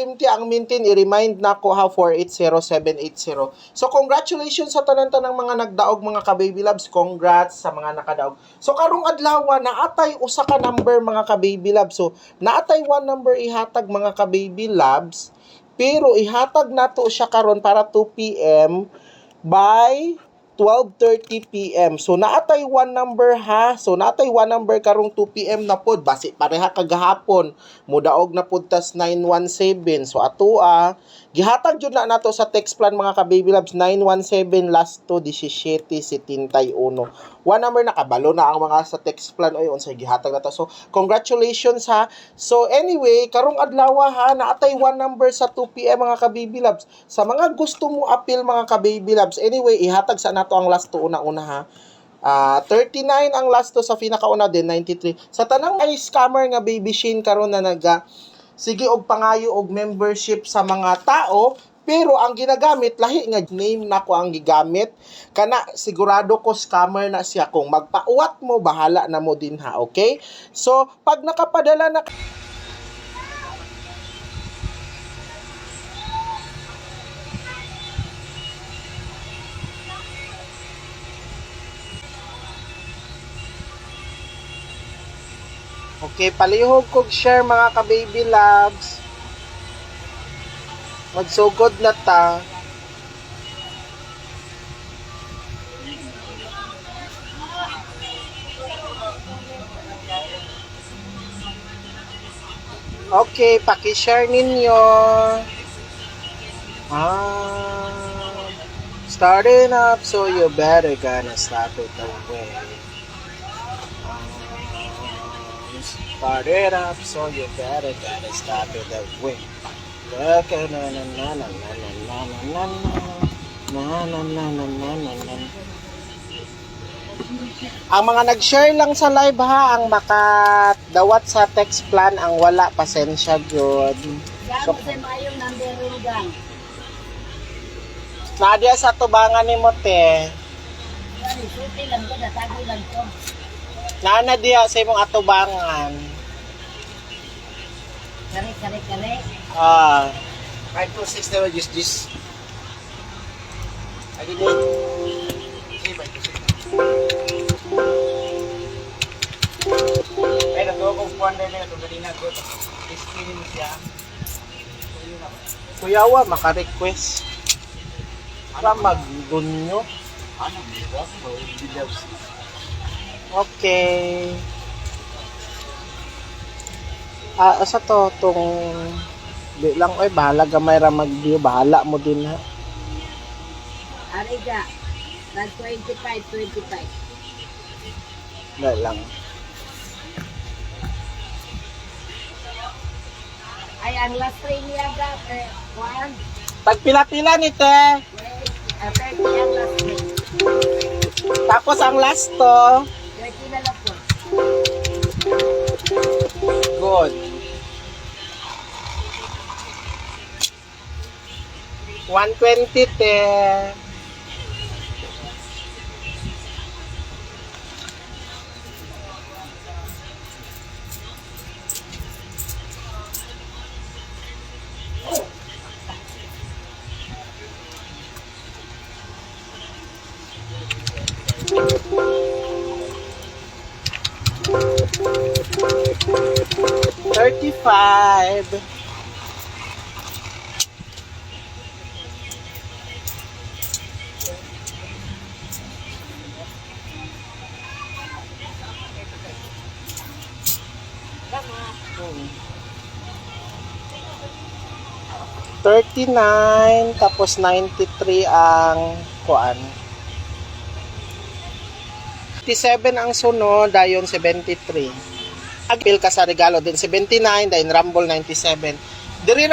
RMT ang maintain, i-remind na ko ha, 480780. So, congratulations sa tanan-tanang mga nagdaog mga ka-baby loves. Congrats sa mga nakadaog. So, karong adlaw, naatay usa ka number mga ka-baby loves. So, naatay one number ihatag mga ka-baby loves. Pero, ihatag nato siya karon para 2 p.m. by 12:30 p.m. So, naatay one number ha. So, naatay one number karong 2 p.m. na pod. Basi, pareha kagahapon. Mudaog na pod tas 917. So, ato gihatag jud na nato sa text plan mga ka-baby loves. 917 last to 1771. One number na kabalo na ang mga sa text plan. Oy, unsay gihatag na to. So, congratulations ha. So, anyway, karong adlaw ha, naatay one number sa 2 p.m. mga ka-baby loves. Sa mga gusto mo appeal mga ka-baby loves. Anyway, ihatag sa nato ang last to una-una ha. 39 ang last to sa pinakauna din 93. Sa tanang ay scammer nga baby Shane karon na sige og pangayo og membership sa mga tao, pero ang ginagamit lahi nga name nako ang gigamit kana sigurado ko scammer na siya. Kung magpauwat mo bahala na mo din ha, okay? So pag nakapadala na okay, palihog kog share mga ka-baby loves. Magsugod na ta. Okay, paki-share ninyo. Starting up, so you better gonna stop it away. Start it up, so you better gotta stop it away. Look at na na na na na na na na na na na. Ang mga nag-share lang sa live ha, ang makadawat sa text plan, ang wala, pasensya gyud. So, Nadia sa tubangan ni Mote. Nana diya sa imong atubangan. Kare. 526 naman, just. I didn't. See, 526. Ay, natuwa kong puwan na ito. Ganina ko. Iskinin mo siya. Kuyawa, maka-request. Para mag-dunyo. Ano, okay. Asa to, di lang, oy, bahala gamay ra mag-view, bahala mo din ha. Ariga, nag-25. Di lang. Ay, ang last train niya ga, Juan. Pagpila-pila ni te. 30 ang last train. Tapos ang last to. 30 na lang po. Good. 120 te. $35. $39 tapos 93 ang kuan. 57 ang sunod, dayon 73. Agpil ka sa regalo din 79, dayon Rumble 97. Diri